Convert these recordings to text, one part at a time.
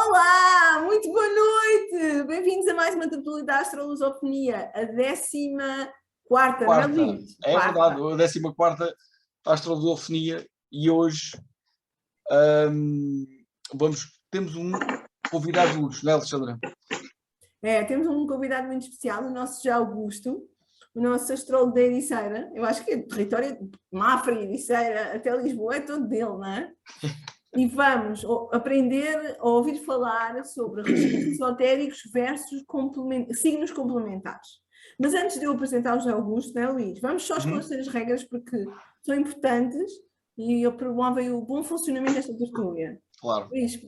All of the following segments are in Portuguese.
Olá, muito boa noite! Bem-vindos a mais uma tertúlia da Astrolusofonia, a 14ª, não é, Luís? É verdade, a 14ª Astrolusofonia e hoje temos um convidado de luxo, não é, Alexandra? Temos um convidado muito especial, o nosso José Augusto, o nosso astrólogo da Ericeira. Eu acho que é território de Mafra e Ericeira até Lisboa é todo dele, não é? E vamos aprender a ouvir falar sobre registros esotéricos versus signos complementares. Mas antes de eu apresentar o José Augusto, não é, Luís? Vamos só esclarecer as regras porque são importantes e promovem o bom funcionamento desta tertúlia. Claro. Luís,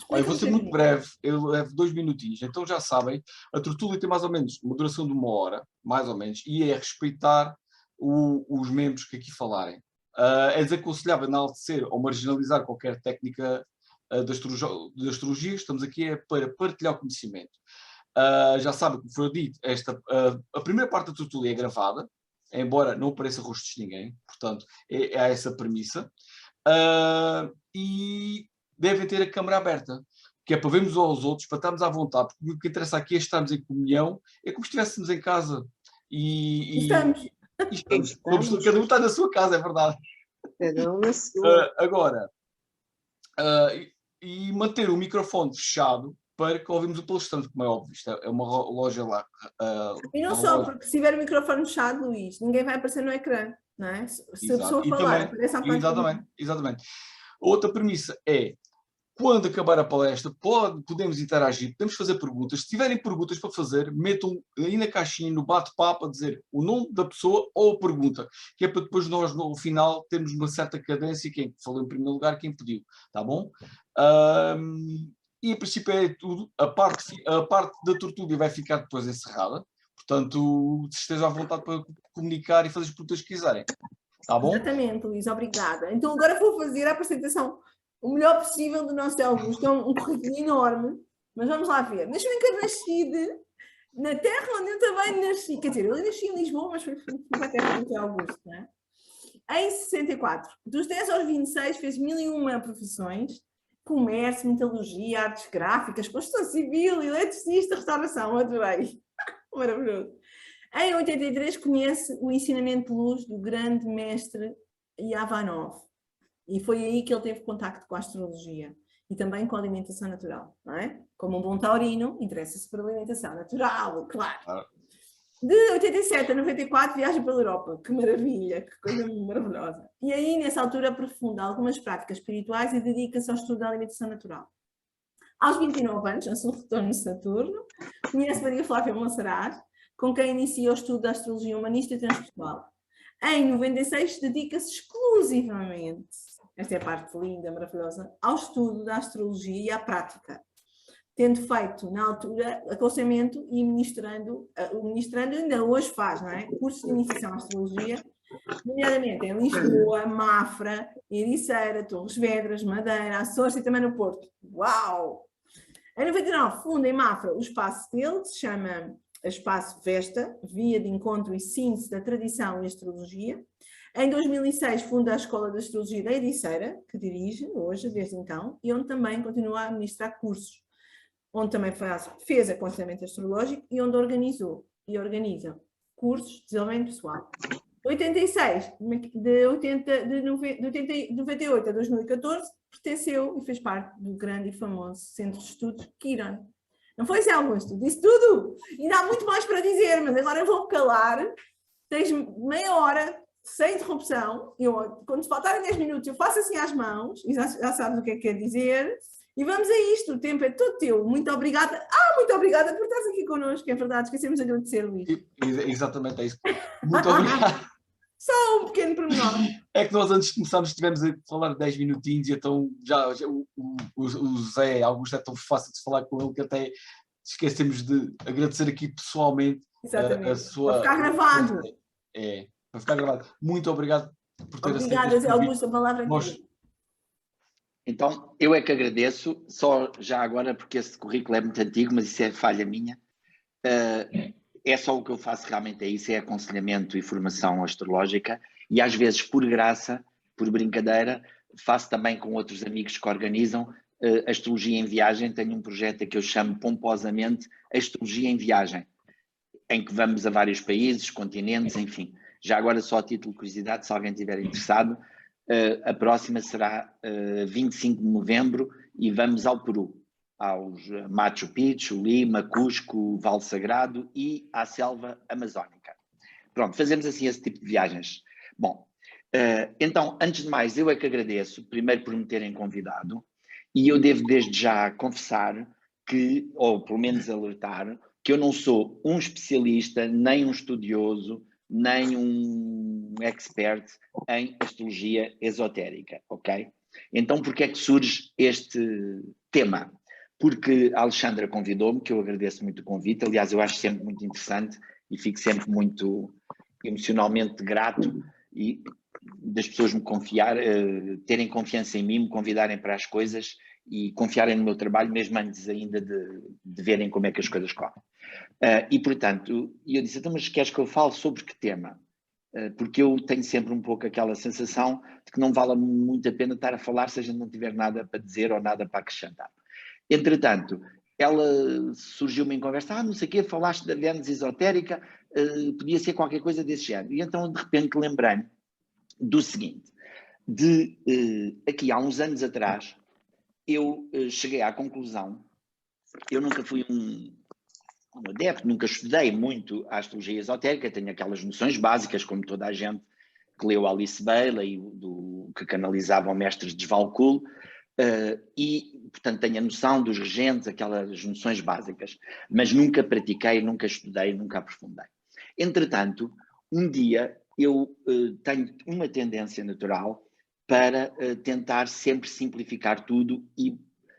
Olha, vou ser muito breve, eu levo 2 minutinhos. Então já sabem, a tertúlia tem mais ou menos uma duração de 1 hora, mais ou menos, e é respeitar os membros que aqui falarem. É desaconselhável enaltecer ou marginalizar qualquer técnica de astrologia. Estamos aqui para partilhar o conhecimento. Já sabem, como foi dito, a primeira parte da tertúlia é gravada, embora não apareça rostos de ninguém, portanto, é essa a premissa. E devem ter a câmara aberta, que é para vermos aos outros, para estarmos à vontade, porque o que interessa aqui é estarmos em comunhão, é como se estivéssemos em casa. Estamos. Cada um está na sua casa, é verdade. Cada um na sua. Agora, e manter o microfone fechado para que ouvimos o palestrante, como é óbvio. Isto é uma loja lá. E não só, porque se tiver o microfone fechado, Luís, ninguém vai aparecer no ecrã, não é? Se a pessoa falar, aparece à parte. Exatamente. Outra premissa é, quando acabar a palestra, podemos interagir, podemos fazer perguntas. Se tiverem perguntas para fazer, metam aí na caixinha, no bate-papo, a dizer o nome da pessoa ou a pergunta, que é para depois nós, no final, termos uma certa cadência, quem falou em primeiro lugar, quem pediu, tá bom? E, a princípio, é tudo. A parte da tertúlia vai ficar depois encerrada, portanto, estejam à vontade para comunicar e fazer as perguntas que quiserem. Tá bom? Exatamente, Luís, obrigada. Então agora vou fazer a apresentação o melhor possível do nosso Augusto. É um currículo enorme, mas vamos lá ver. Nasci em Carnaxide, na terra onde eu também nasci. Quer dizer, eu nasci em Lisboa, mas fui para a terra do Augusto, não é? Em 64. Dos 10 aos 26 fez 1001 profissões. Comércio, metalurgia, artes gráficas, construção civil, eletricista, restauração. Adorei. Maravilhoso. Em 83 conhece o ensinamento de luz do grande mestre Yavanov. E foi aí que ele teve contacto com a astrologia e também com a alimentação natural, não é? Como um bom taurino, interessa-se por alimentação natural, claro. De 87 a 94 viaja pela Europa, que maravilha, que coisa maravilhosa. E aí, nessa altura, aprofunda algumas práticas espirituais e dedica-se ao estudo da alimentação natural. Aos 29 anos, antes do retorno de Saturno, conhece Maria Flávia Monserrat, com quem inicia o estudo da astrologia humanista e transpessoal. Em 96 dedica-se exclusivamente, esta é a parte linda, maravilhosa, ao estudo da astrologia e à prática, tendo feito, na altura, aconselhamento e ministrando, ainda hoje faz, não é? Cursos de iniciação à astrologia, nomeadamente em Lisboa, Mafra, Ericeira, Torres Vedras, Madeira, Açores e também no Porto. Uau! Em 99 funda em Mafra o espaço dele, que se chama Espaço Vesta, Via de Encontro e Síntese da Tradição e Astrologia. Em 2006 funda a Escola de Astrologia da Ericeira, que dirige hoje, desde então, e onde também continua a administrar cursos, onde também fez aconselhamento astrológico e onde organiza cursos de desenvolvimento pessoal. 86, de 98 a 2014, pertenceu e fez parte do grande e famoso Centro de Estudos Quiron. Não foi, Zé Augusto? Disse tudo! Ainda há muito mais para dizer, mas agora eu vou calar. Tens meia hora, sem interrupção. Quando faltarem 10 minutos, eu faço assim às mãos, e já sabes o que é que quer dizer. E vamos a isto, o tempo é todo teu. Muito obrigada. Muito obrigada por estares aqui connosco, é verdade. Esquecemos de agradecer, Luís. Exatamente, é isso. Muito obrigado. Só um pequeno pormenor. É que nós antes de começarmos tivemos a falar 10 minutinhos e então já o Zé Augusto é tão fácil de falar com ele que até esquecemos de agradecer aqui pessoalmente a sua... Para ficar gravado. Para ficar gravado. Muito obrigado por ter aceito. Obrigada, Zé Augusto, a palavra é tua. Então, eu é que agradeço, só já agora, porque esse currículo é muito antigo, mas isso é falha minha. É só o que eu faço realmente, é isso, é aconselhamento e formação astrológica, e às vezes, por graça, por brincadeira, faço também com outros amigos que organizam Astrologia em Viagem, tenho um projeto que eu chamo pomposamente Astrologia em Viagem, em que vamos a vários países, continentes, enfim. Já agora, só a título de curiosidade, se alguém estiver interessado, a próxima será 25 de novembro e vamos ao Peru, aos Machu Picchu, Lima, Cusco, Vale Sagrado e à selva amazónica. Pronto, fazemos assim esse tipo de viagens. Bom, então, antes de mais, eu é que agradeço, primeiro por me terem convidado, e eu devo desde já confessar que, ou pelo menos alertar, que eu não sou um especialista, nem um estudioso, nem um expert em astrologia esotérica, ok? Então, por que é que surge este tema? Porque a Alexandra convidou-me, que eu agradeço muito o convite, aliás, eu acho sempre muito interessante e fico sempre muito emocionalmente grato e das pessoas me terem confiança em mim, me convidarem para as coisas e confiarem no meu trabalho, mesmo antes ainda de verem como é que as coisas correm. E, portanto, eu disse, então, mas queres que eu fale sobre que tema? Porque eu tenho sempre um pouco aquela sensação de que não vale muito a pena estar a falar se a gente não tiver nada para dizer ou nada para acrescentar. Entretanto, ela surgiu-me em conversa, não sei o quê, falaste da Vênus esotérica, podia ser qualquer coisa desse género. E então, de repente, lembrei-me do seguinte, aqui há uns anos atrás, eu cheguei à conclusão, eu nunca fui um adepto, nunca estudei muito a astrologia esotérica, tenho aquelas noções básicas, como toda a gente que leu Alice Bailey, que canalizavam mestres de Svalkul, e, portanto, tenho a noção dos regentes, aquelas noções básicas, mas nunca pratiquei, nunca estudei, nunca aprofundei. Entretanto, um dia eu tenho uma tendência natural para tentar sempre simplificar tudo e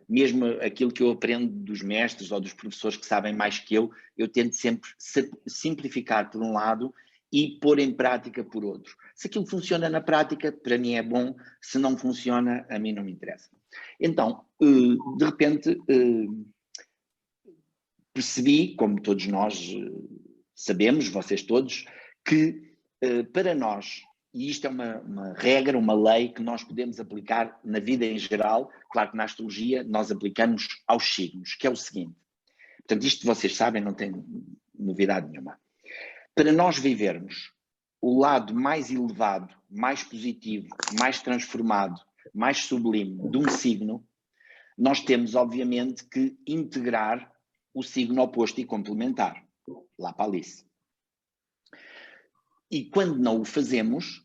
mesmo aquilo que eu aprendo dos mestres ou dos professores que sabem mais que eu tento sempre simplificar por um lado e pôr em prática por outro. Se aquilo funciona na prática, para mim é bom, se não funciona, a mim não me interessa. Então, de repente, percebi, como todos nós sabemos, vocês todos, que para nós, e isto é uma regra, uma lei que nós podemos aplicar na vida em geral, claro que na astrologia nós aplicamos aos signos, que é o seguinte, portanto isto vocês sabem, não tem novidade nenhuma. Para nós vivermos o lado mais elevado, mais positivo, mais transformado, mais sublime de um signo, nós temos obviamente que integrar o signo oposto e complementar, lá para Alice. E quando não o fazemos,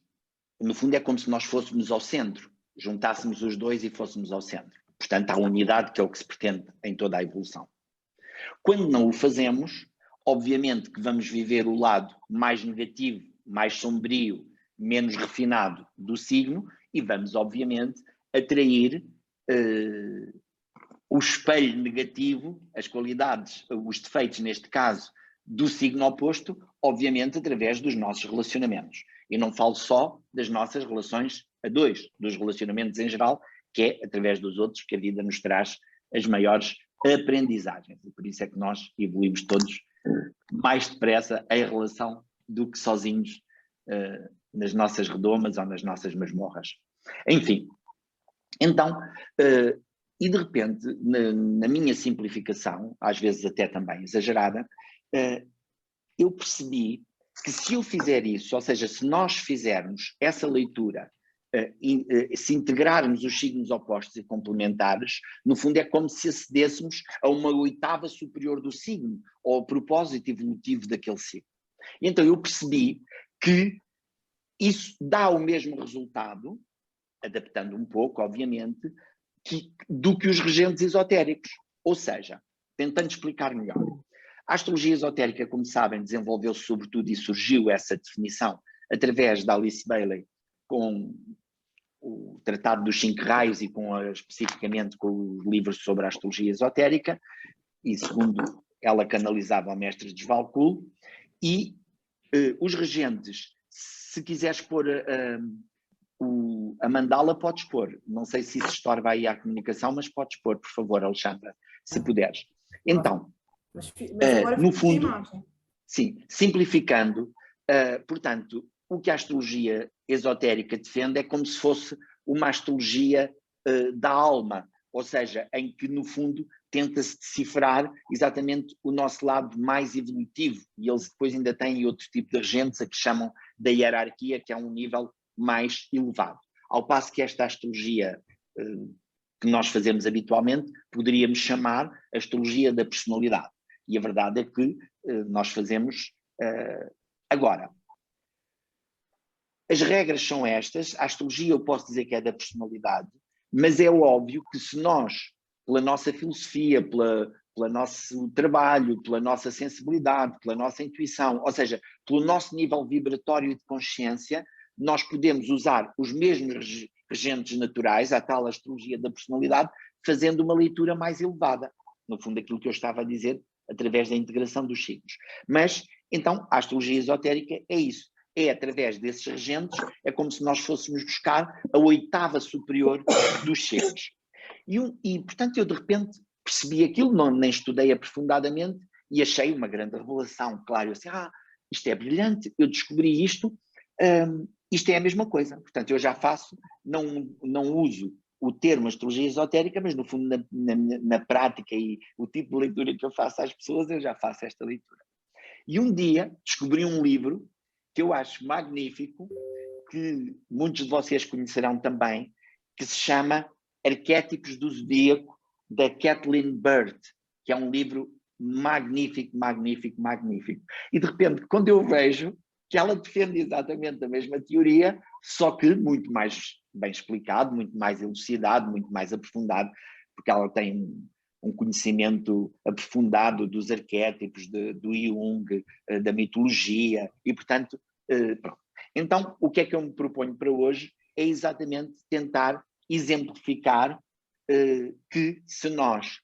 no fundo é como se nós fôssemos ao centro, juntássemos os dois e fôssemos ao centro. Portanto, há unidade, que é o que se pretende em toda a evolução. Quando não o fazemos, obviamente que vamos viver o lado mais negativo, mais sombrio, menos refinado do signo e vamos, obviamente, atrair o espelho negativo, as qualidades, os defeitos, neste caso, do signo oposto, obviamente, através dos nossos relacionamentos. E não falo só das nossas relações a dois, dos relacionamentos em geral, que é através dos outros que a vida nos traz as maiores aprendizagens. E por isso é que nós evoluímos todos mais depressa em relação do que sozinhos nas nossas redomas ou nas nossas masmorras. Enfim, então, e de repente, na minha simplificação, às vezes até também exagerada, eu percebi que se eu fizer isso, ou seja, se nós fizermos essa leitura, se integrarmos os signos opostos e complementares, no fundo é como se acedêssemos a uma oitava superior do signo, ou ao propósito evolutivo daquele signo. E então eu percebi que isso dá o mesmo resultado, adaptando um pouco, obviamente, do que os regentes esotéricos. Ou seja, tentando explicar melhor. A astrologia esotérica, como sabem, desenvolveu-se sobretudo e surgiu essa definição através da Alice Bailey com o Tratado dos 5 Raios e especificamente com os livros sobre a astrologia esotérica, e segundo ela canalizava ao mestre de Svalkul, e os regentes, se quiseres pôr a mandala, podes pôr. Não sei se isso estorva aí à comunicação, mas podes pôr, por favor, Alexandra, se puderes. Então, mas agora no fundo, sim, simplificando, portanto, o que a astrologia esotérica defende é como se fosse uma astrologia da alma, ou seja, em que no fundo tenta-se decifrar exatamente o nosso lado mais evolutivo, e eles depois ainda têm outro tipo de regentes a que chamam da hierarquia, que é um nível mais elevado. Ao passo que esta astrologia que nós fazemos habitualmente, poderíamos chamar a astrologia da personalidade. E a verdade é que nós fazemos agora. As regras são estas, a astrologia eu posso dizer que é da personalidade, mas é óbvio que se nós, pela nossa filosofia, pelo nosso trabalho, pela nossa sensibilidade, pela nossa intuição, ou seja, pelo nosso nível vibratório e de consciência, nós podemos usar os mesmos regentes naturais, a tal astrologia da personalidade, fazendo uma leitura mais elevada. No fundo, aquilo que eu estava a dizer, através da integração dos signos. Mas, então, a astrologia esotérica é isso. É através desses regentes, é como se nós fôssemos buscar a oitava superior dos signos. E, portanto, eu de repente percebi aquilo, nem estudei aprofundadamente e achei uma grande revelação. Claro, eu assim, isto é brilhante, eu descobri isto, isto é a mesma coisa. Portanto, eu já faço, não uso o termo astrologia esotérica, mas no fundo, na prática e o tipo de leitura que eu faço às pessoas, eu já faço esta leitura. E um dia descobri um livro que eu acho magnífico, que muitos de vocês conhecerão também, que se chama Arquétipos do Zodíaco, da Kathleen Bird, que é um livro magnífico, magnífico, magnífico. E de repente, quando eu vejo que ela defende exatamente a mesma teoria, só que muito mais bem explicado, muito mais elucidado, muito mais aprofundado, porque ela tem um conhecimento aprofundado dos arquétipos, do Jung, da mitologia, e portanto, pronto. Então, o que é que eu me proponho para hoje é exatamente tentar exemplificar que se nós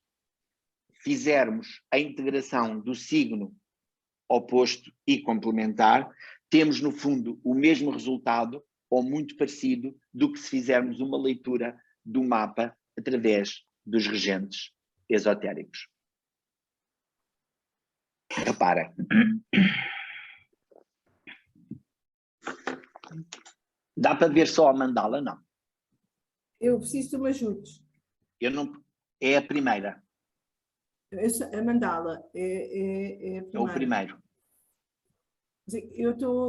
fizermos a integração do signo oposto e complementar, temos no fundo o mesmo resultado, ou muito parecido, do que se fizermos uma leitura do mapa através dos regentes esotéricos. Reparem. Dá para ver só a mandala? Não. Eu preciso de me ajudes. Eu não. É a primeira. A mandala é a primeira. É o primeiro.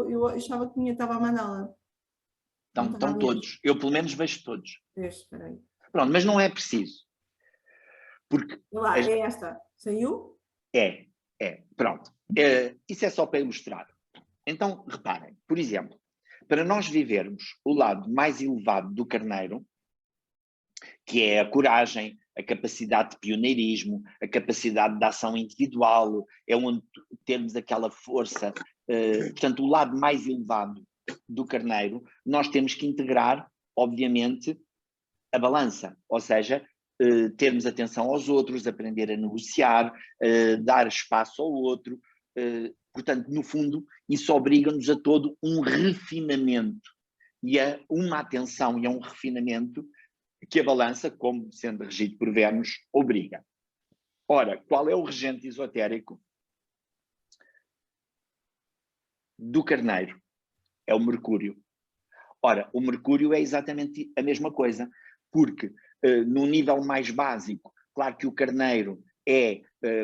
Eu achava que estava a mandala. Estão todos. Eu pelo menos vejo todos. Espera aí. Pronto, mas não é preciso. Porque. Lá, é esta. Saiu? É. Pronto. Isso é só para ilustrar. Então, reparem, por exemplo, para nós vivermos o lado mais elevado do carneiro, que é a coragem, a capacidade de pioneirismo, a capacidade de ação individual, é onde temos aquela força, portanto, o lado mais elevado do carneiro, nós temos que integrar, obviamente, a balança, ou seja, termos atenção aos outros, aprender a negociar, dar espaço ao outro, portanto, no fundo, isso obriga-nos a todo um refinamento e a uma atenção e a um refinamento que a balança, como sendo regido por Vênus, obriga. Ora, qual é o regente esotérico do carneiro? É o Mercúrio. Ora, o Mercúrio é exatamente a mesma coisa, porque no nível mais básico, claro que o carneiro é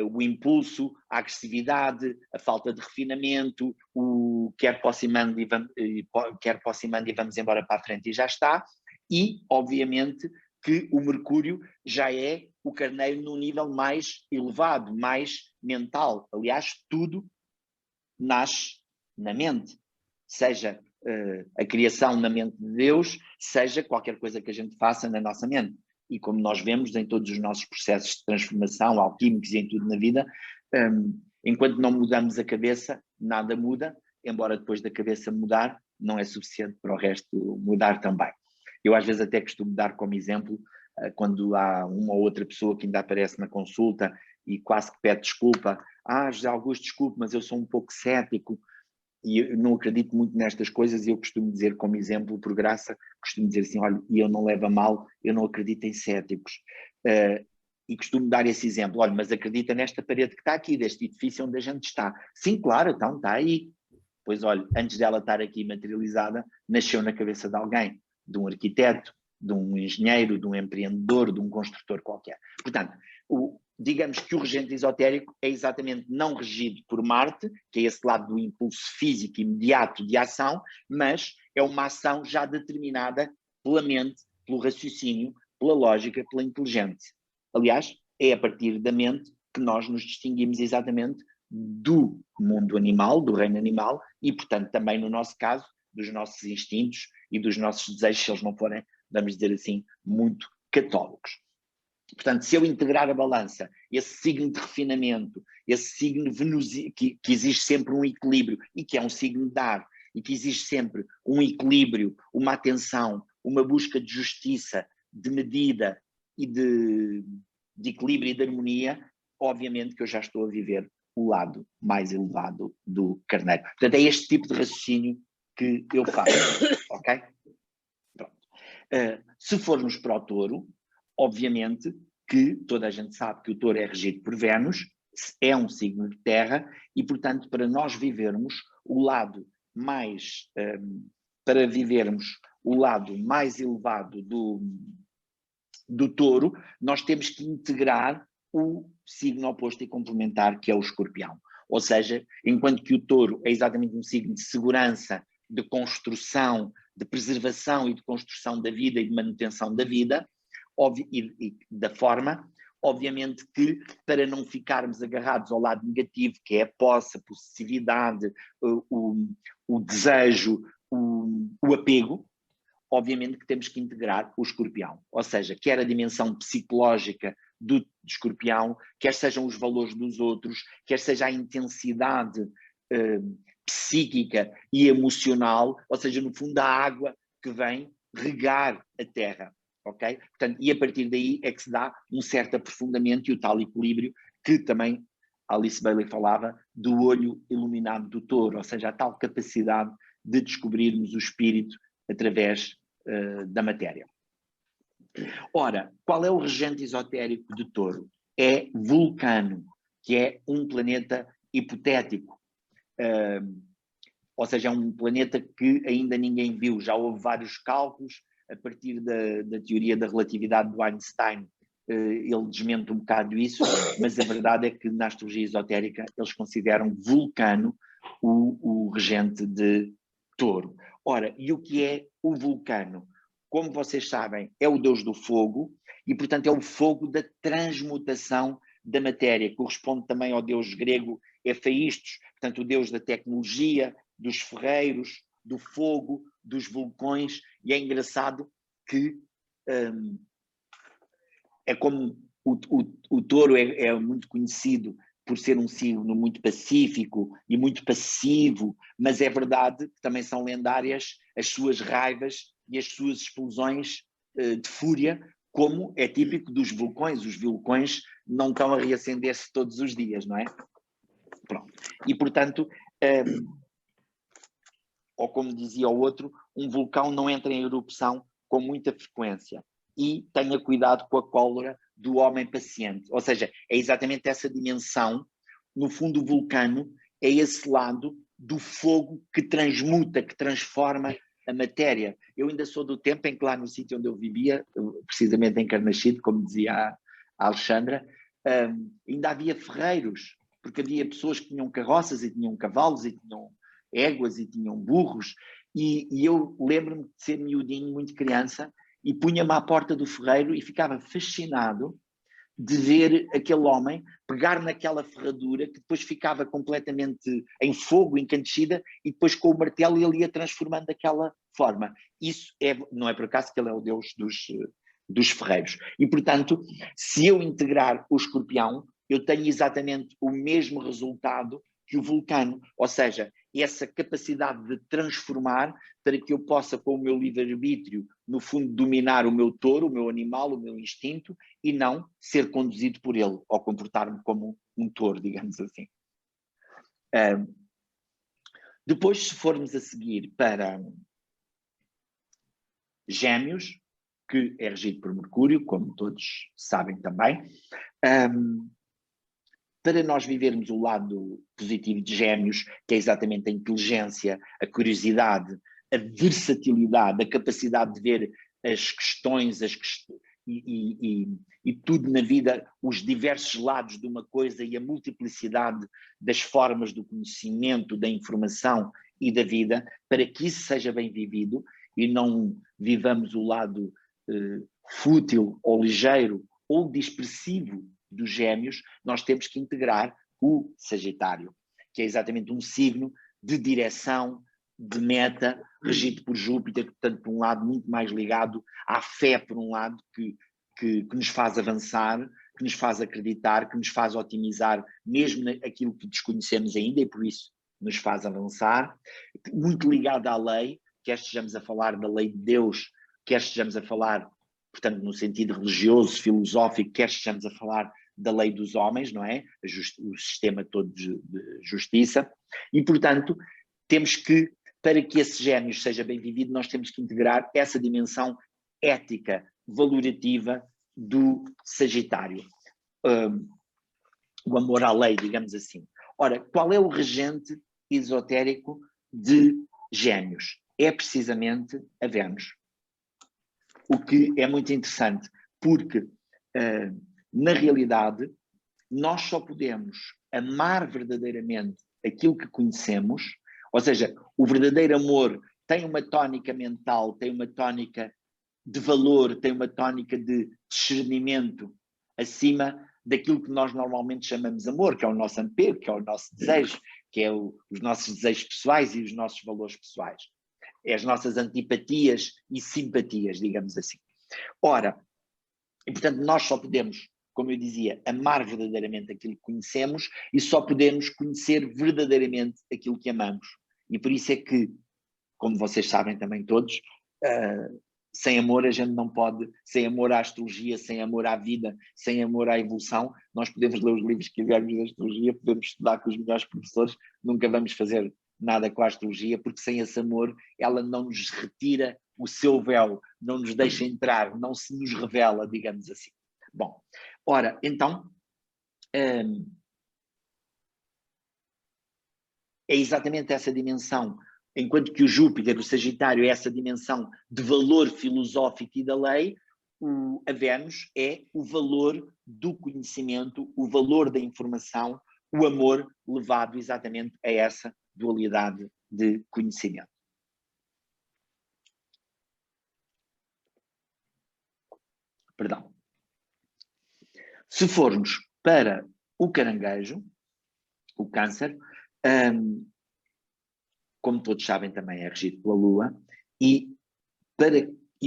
o impulso, a agressividade, a falta de refinamento, o quer possa e mande e vamos embora para a frente e já está, e obviamente que o Mercúrio já é o carneiro num nível mais elevado, mais mental. Aliás, tudo nasce na mente, seja a criação na mente de Deus, seja qualquer coisa que a gente faça na nossa mente. E como nós vemos em todos os nossos processos de transformação, alquímicos e em tudo na vida, enquanto não mudamos a cabeça, nada muda, embora depois da cabeça mudar, não é suficiente para o resto mudar também. Eu às vezes até costumo dar como exemplo, quando há uma ou outra pessoa que ainda aparece na consulta e quase que pede desculpa, José Augusto, desculpe, mas eu sou um pouco cético, e eu não acredito muito nestas coisas, e eu costumo dizer como exemplo, por graça, costumo dizer assim, olha, e eu não levo a mal, eu não acredito em céticos. E costumo dar esse exemplo, olha, mas acredita nesta parede que está aqui, deste edifício onde a gente está. Sim, claro, então está aí. Pois olha, antes dela estar aqui materializada, nasceu na cabeça de alguém, de um arquiteto, de um engenheiro, de um empreendedor, de um construtor qualquer. Portanto, digamos que o regente esotérico é exatamente não regido por Marte, que é esse lado do impulso físico imediato de ação, mas é uma ação já determinada pela mente, pelo raciocínio, pela lógica, pela inteligência. Aliás, é a partir da mente que nós nos distinguimos exatamente do mundo animal, do reino animal, e, portanto, também no nosso caso, dos nossos instintos e dos nossos desejos, se eles não forem, vamos dizer assim, muito católicos. Portanto, se eu integrar a balança, esse signo de refinamento, esse signo que exige sempre um equilíbrio, e que é um signo de ar, e que exige sempre um equilíbrio, uma atenção, uma busca de justiça, de medida e de equilíbrio e de harmonia, obviamente que eu já estou a viver o lado mais elevado do carneiro. Portanto, é este tipo de raciocínio que eu faço, ok? Pronto. Se formos para o touro, obviamente que toda a gente sabe que o touro é regido por Vênus, é um signo de terra, e, portanto, para nós vivermos o lado mais, para vivermos o lado mais elevado do touro, nós temos que integrar o signo oposto e complementar, que é o escorpião. Ou seja, enquanto que o touro é exatamente um signo de segurança, de construção, de preservação e de construção da vida e de manutenção da vida, e da forma, obviamente que para não ficarmos agarrados ao lado negativo, que é a posse, a possessividade, o desejo, o apego, obviamente que temos que integrar o escorpião. Ou seja, quer a dimensão psicológica do escorpião, quer sejam os valores dos outros, quer seja a intensidade psíquica e emocional, ou seja, no fundo a água que vem regar a terra, ok? Portanto, e a partir daí é que se dá um certo aprofundamento e o tal equilíbrio que também Alice Bailey falava do olho iluminado do touro, ou seja, a tal capacidade de descobrirmos o espírito através da matéria. Ora, qual é o regente esotérico de touro? É Vulcano, que é um planeta hipotético. Ou seja, é um planeta que ainda ninguém viu. Já houve vários cálculos a partir da teoria da relatividade do Einstein. Ele desmente um bocado isso, mas a verdade é que na astrologia esotérica eles consideram Vulcano o regente de touro. Ora, e o que é o Vulcano? Como vocês sabem, é o deus do fogo e, portanto, é o fogo da transmutação da matéria. Corresponde também ao deus grego Hephaístos, portanto, o deus da tecnologia, dos ferreiros, do fogo, dos vulcões. E é engraçado que é como o touro é muito conhecido por ser um signo muito pacífico e muito passivo, mas é verdade que também são lendárias as suas raivas e as suas explosões de fúria, como é típico dos vulcões. Os vulcões não estão a reacender-se todos os dias, não é? Pronto. E, portanto, ou como dizia o outro, um vulcão não entra em erupção com muita frequência. E tenha cuidado com a cólera do homem paciente. Ou seja, é exatamente essa dimensão. No fundo, o Vulcano é esse lado do fogo que transmuta, que transforma a matéria. Eu ainda sou do tempo em que lá no sítio onde eu vivia, precisamente em Carnaxide, como dizia a Alexandra, ainda havia ferreiros, porque havia pessoas que tinham carroças e tinham cavalos e tinham éguas e tinham burros, e eu lembro-me de ser miudinho, muito criança, e punha-me à porta do ferreiro e ficava fascinado de ver aquele homem pegar naquela ferradura que depois ficava completamente em fogo, encandecida, e depois com o martelo ele ia transformando daquela forma. Isso não é por acaso que ele é o deus dos ferreiros. E, portanto, se eu integrar o escorpião, eu tenho exatamente o mesmo resultado que o Vulcano, ou seja, essa capacidade de transformar para que eu possa, com o meu livre-arbítrio, no fundo, dominar o meu touro, o meu animal, o meu instinto, e não ser conduzido por ele, ou comportar-me como um touro, digamos assim. Depois, se formos a seguir para Gêmeos, que é regido por Mercúrio, como todos sabem também, para nós vivermos o lado positivo de Gêmeos, que é exatamente a inteligência, a curiosidade, a versatilidade, a capacidade de ver as questões, e tudo na vida, os diversos lados de uma coisa e a multiplicidade das formas do conhecimento, da informação e da vida, para que isso seja bem vivido e não vivamos o lado fútil ou ligeiro ou dispersivo dos Gêmeos. Nós temos que integrar o Sagitário, que é exatamente um signo de direção, de meta, regido por Júpiter, portanto, por um lado muito mais ligado à fé, por um lado, que nos faz avançar, que nos faz acreditar, que nos faz otimizar mesmo aquilo que desconhecemos ainda, e por isso nos faz avançar, muito ligado à lei, quer estejamos a falar da lei de Deus, quer estejamos a falar, portanto, no sentido religioso, filosófico, quer estejamos a falar da lei dos homens, não é? O sistema todo de justiça, e, portanto, temos que, para que esse Gêmeos seja bem vivido, nós temos que integrar essa dimensão ética, valorativa do Sagitário. O amor à lei, digamos assim. Ora, qual é o regente esotérico de Gêmeos? É precisamente a Vênus. O que é muito interessante, porque, na realidade, nós só podemos amar verdadeiramente aquilo que conhecemos, ou seja, o verdadeiro amor tem uma tónica mental, tem uma tónica de valor, tem uma tónica de discernimento acima daquilo que nós normalmente chamamos amor, que é o nosso apego, que é o nosso desejo, que é os nossos desejos pessoais e os nossos valores pessoais. É as nossas antipatias e simpatias, digamos assim. Ora, e portanto nós só podemos, como eu dizia, amar verdadeiramente aquilo que conhecemos e só podemos conhecer verdadeiramente aquilo que amamos. E por isso é que, como vocês sabem também todos, sem amor a gente não pode, sem amor à astrologia, sem amor à vida, sem amor à evolução, nós podemos ler os livros que quisermos de astrologia, podemos estudar com os melhores professores, nunca vamos fazer nada com a astrologia, porque sem esse amor ela não nos retira o seu véu, não nos deixa entrar, não se nos revela, digamos assim. Bom, ora, então, é exatamente essa dimensão, enquanto que o Júpiter, o Sagitário, é essa dimensão de valor filosófico e da lei, a Vênus é o valor do conhecimento, o valor da informação, o amor levado exatamente a essa dualidade de conhecimento. Perdão. Se formos para o Caranguejo, o Câncer, como todos sabem também é regido pela Lua, e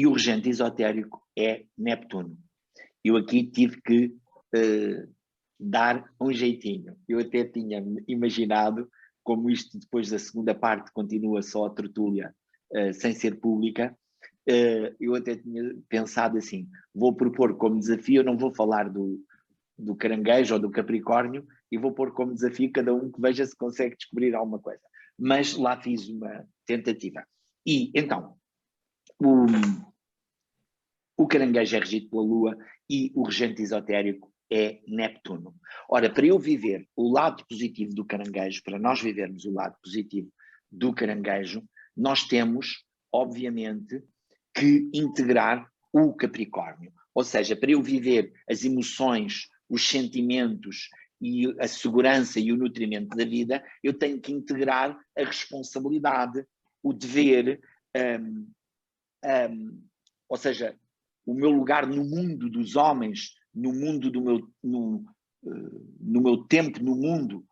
o regente esotérico é Neptuno. Eu aqui tive que dar um jeitinho. Eu até tinha imaginado, como isto depois da segunda parte continua só a tertúlia sem ser pública, eu até tinha pensado assim, vou propor como desafio, eu não vou falar do Caranguejo ou do Capricórnio, e vou pôr como desafio cada um que veja se consegue descobrir alguma coisa. Mas lá fiz uma tentativa. E então, o Caranguejo é regido pela Lua e o regente esotérico é Neptuno. Ora, para eu viver o lado positivo do Caranguejo, para nós vivermos o lado positivo do Caranguejo, nós temos, obviamente, que integrar o Capricórnio. Ou seja, para eu viver as emoções, os sentimentos e a segurança e o nutrimento da vida, eu tenho que integrar a responsabilidade, o dever, ou seja, o meu lugar no mundo dos homens, no mundo no meu tempo no mundo,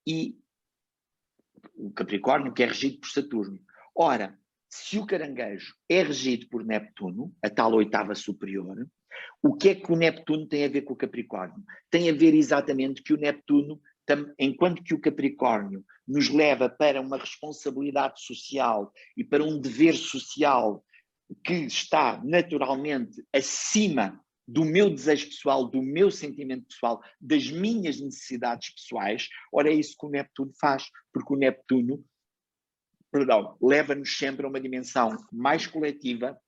e o Capricórnio, que é regido por Saturno. Ora, se o Caranguejo é regido por Neptuno, a tal oitava superior, o que é que o Neptuno tem a ver com o Capricórnio? Tem a ver exatamente que o Neptuno, enquanto que o Capricórnio nos leva para uma responsabilidade social e para um dever social que está naturalmente acima do meu desejo pessoal, do meu sentimento pessoal, das minhas necessidades pessoais, ora é isso que o Neptuno faz, porque o Neptuno, leva-nos sempre a uma dimensão mais coletiva,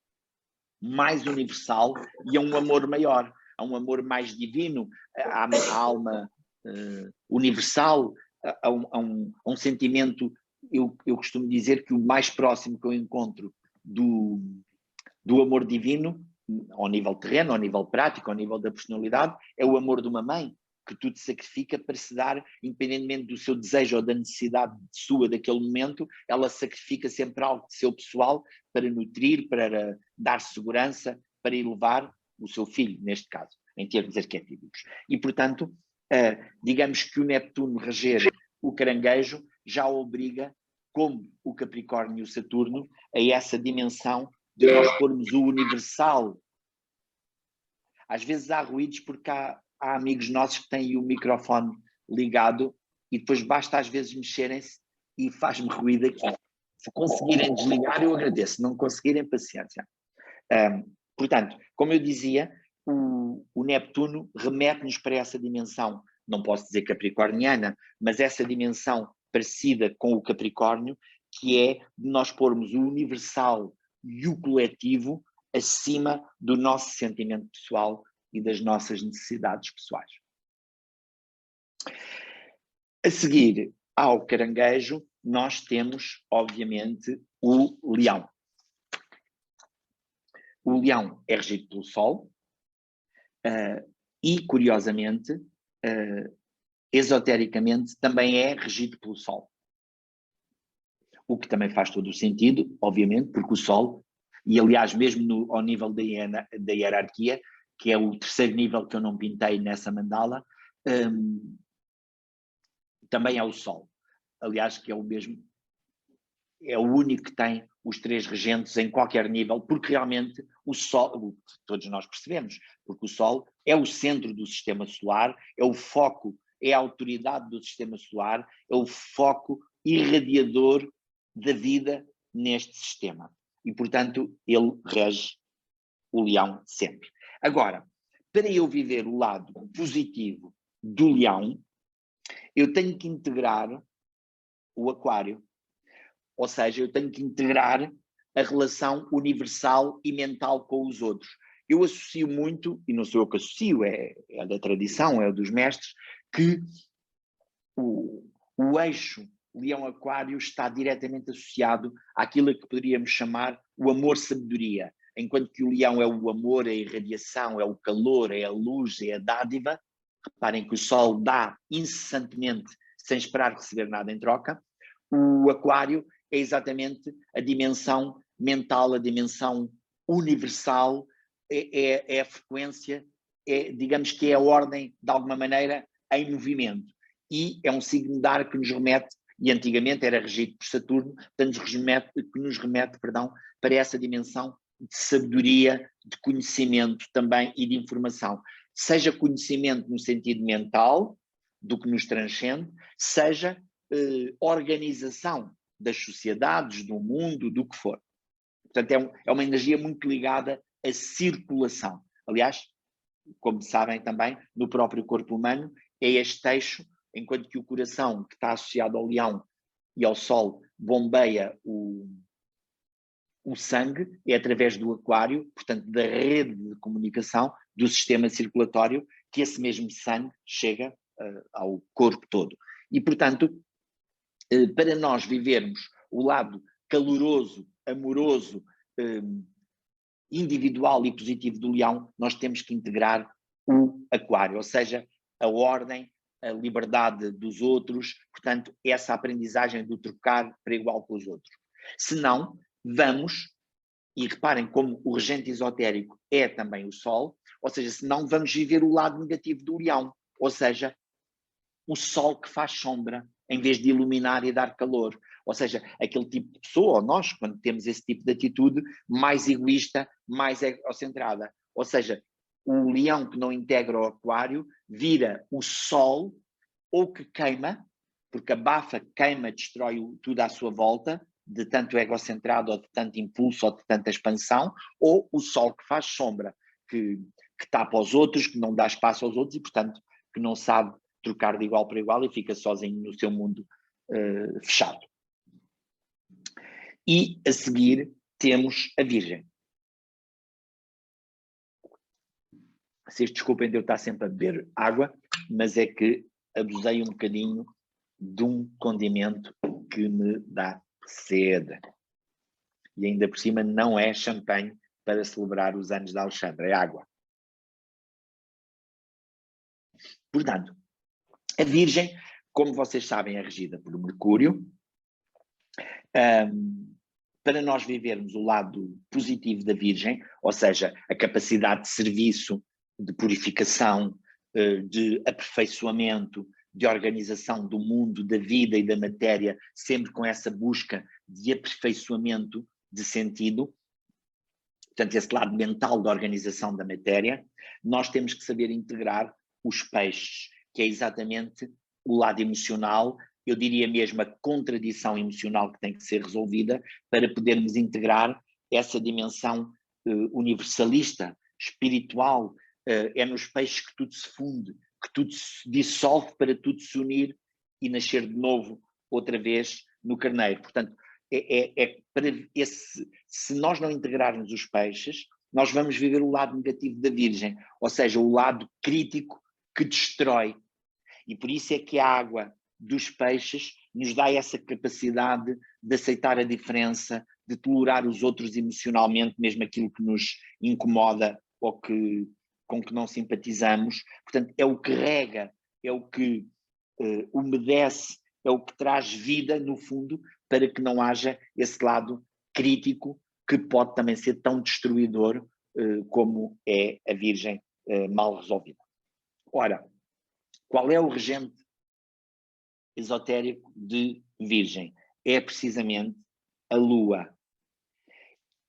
mais universal e a um amor maior, a um amor mais divino, à alma universal, a um sentimento, eu costumo dizer que o mais próximo que eu encontro do amor divino, ao nível terreno, ao nível prático, ao nível da personalidade, é o amor de uma mãe, que tudo sacrifica para se dar, independentemente do seu desejo ou da necessidade sua daquele momento, ela sacrifica sempre algo de seu pessoal para nutrir, para dar segurança, para elevar o seu filho, neste caso, em termos arquetípicos. E, portanto, digamos que o Neptuno reger o caranguejo já o obriga, como o Capricórnio e o Saturno, a essa dimensão de nós pormos o universal. Às vezes há ruídos porque há amigos nossos que têm o microfone ligado e depois basta às vezes mexerem-se e faz-me ruído aqui. Se conseguirem desligar, eu agradeço. Se não conseguirem, paciência. Portanto, como eu dizia, o Neptuno remete-nos para essa dimensão, não posso dizer capricorniana, mas essa dimensão parecida com o Capricórnio, que é de nós pormos o universal e o coletivo acima do nosso sentimento pessoal e das nossas necessidades pessoais. A seguir ao caranguejo, nós temos, obviamente, o leão. O leão é regido pelo Sol e, curiosamente, esotericamente, também é regido pelo Sol. O que também faz todo o sentido, obviamente, porque o Sol, e aliás mesmo ao nível da hierarquia, que é o terceiro nível que eu não pintei nessa mandala, também é o Sol. Aliás, que é o mesmo, é o único que tem os três regentes em qualquer nível, porque realmente o Sol, todos nós percebemos, porque o Sol é o centro do sistema solar, é o foco, é a autoridade do sistema solar, é o foco irradiador da vida neste sistema. E, portanto, ele rege o leão sempre. Agora, para eu viver o lado positivo do leão, eu tenho que integrar o aquário. Ou seja, eu tenho que integrar a relação universal e mental com os outros. Eu associo muito, e não sou eu que associo, é da tradição, é dos mestres, que o eixo leão-aquário está diretamente associado àquilo que poderíamos chamar o amor-sabedoria. Enquanto que o leão é o amor, é a irradiação, é o calor, é a luz, é a dádiva. Reparem que o Sol dá incessantemente, sem esperar receber nada em troca. O aquário é exatamente a dimensão mental, a dimensão universal, é a frequência, digamos que é a ordem, de alguma maneira, em movimento. E é um signo de ar que nos remete, e antigamente era regido por Saturno, que nos remete para essa dimensão de sabedoria, de conhecimento também e de informação. Seja conhecimento no sentido mental, do que nos transcende, seja organização das sociedades, do mundo, do que for. Portanto, é uma energia muito ligada à circulação. Aliás, como sabem também, no próprio corpo humano, é este eixo, enquanto que o coração, que está associado ao leão e ao Sol, bombeia o sangue, é através do aquário, portanto, da rede de comunicação, do sistema circulatório, que esse mesmo sangue chega ao corpo todo. E, portanto, para nós vivermos o lado caloroso, amoroso, individual e positivo do leão, nós temos que integrar o aquário, ou seja, a ordem, a liberdade dos outros, portanto, essa aprendizagem do trocar para igual com os outros. Senão, e reparem como o regente esotérico é também o Sol, ou seja, senão vamos viver o lado negativo do leão, ou seja, o Sol que faz sombra, em vez de iluminar e dar calor. Ou seja, aquele tipo de pessoa, ou nós, quando temos esse tipo de atitude, mais egoísta, mais egocentrada. Ou seja, o leão que não integra o aquário vira o Sol, ou que queima, porque abafa, queima, destrói tudo à sua volta, de tanto egocentrado, ou de tanto impulso, ou de tanta expansão, ou o Sol que faz sombra, que tapa os outros, que não dá espaço aos outros e, portanto, que não sabe trocar de igual para igual e fica sozinho no seu mundo fechado. E a seguir temos a Virgem. Vocês desculpem de eu estar sempre a beber água, mas é que abusei um bocadinho de um condimento que me dá sede. E ainda por cima não é champanhe para celebrar os anos de Alexandre, é água. Portanto, a Virgem, como vocês sabem, é regida por Mercúrio. Para nós vivermos o lado positivo da Virgem, ou seja, a capacidade de serviço, de purificação, de aperfeiçoamento, de organização do mundo, da vida e da matéria, sempre com essa busca de aperfeiçoamento de sentido, portanto, esse lado mental da organização da matéria, nós temos que saber integrar os peixes, que é exatamente o lado emocional, eu diria mesmo a contradição emocional que tem que ser resolvida para podermos integrar essa dimensão universalista, espiritual, é nos peixes que tudo se funde, que tudo se dissolve para tudo se unir e nascer de novo, outra vez, no carneiro. Portanto, se nós não integrarmos os peixes, nós vamos viver o lado negativo da Virgem, ou seja, o lado crítico que destrói. E por isso é que a água dos peixes nos dá essa capacidade de aceitar a diferença, de tolerar os outros emocionalmente, mesmo aquilo que nos incomoda ou com que não simpatizamos. Portanto, é o que rega, é o que umedece, é o que traz vida, no fundo, para que não haja esse lado crítico que pode também ser tão destruidor como é a Virgem mal resolvida. Ora, qual é o regente esotérico de Virgem? É precisamente a Lua.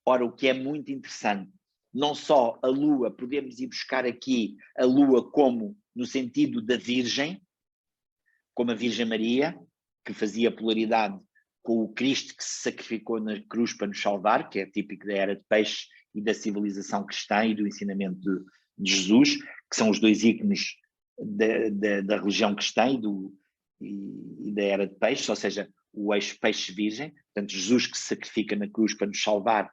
Ora, o que é muito interessante, não só a Lua, podemos ir buscar aqui a Lua como no sentido da Virgem, como a Virgem Maria, que fazia polaridade com o Cristo que se sacrificou na cruz para nos salvar, que é típico da era de peixe e da civilização cristã e do ensinamento de Jesus, que são os dois ícones da religião cristã e da era de peixe, ou seja, o eixo peixe-virgem. Portanto, Jesus que se sacrifica na cruz para nos salvar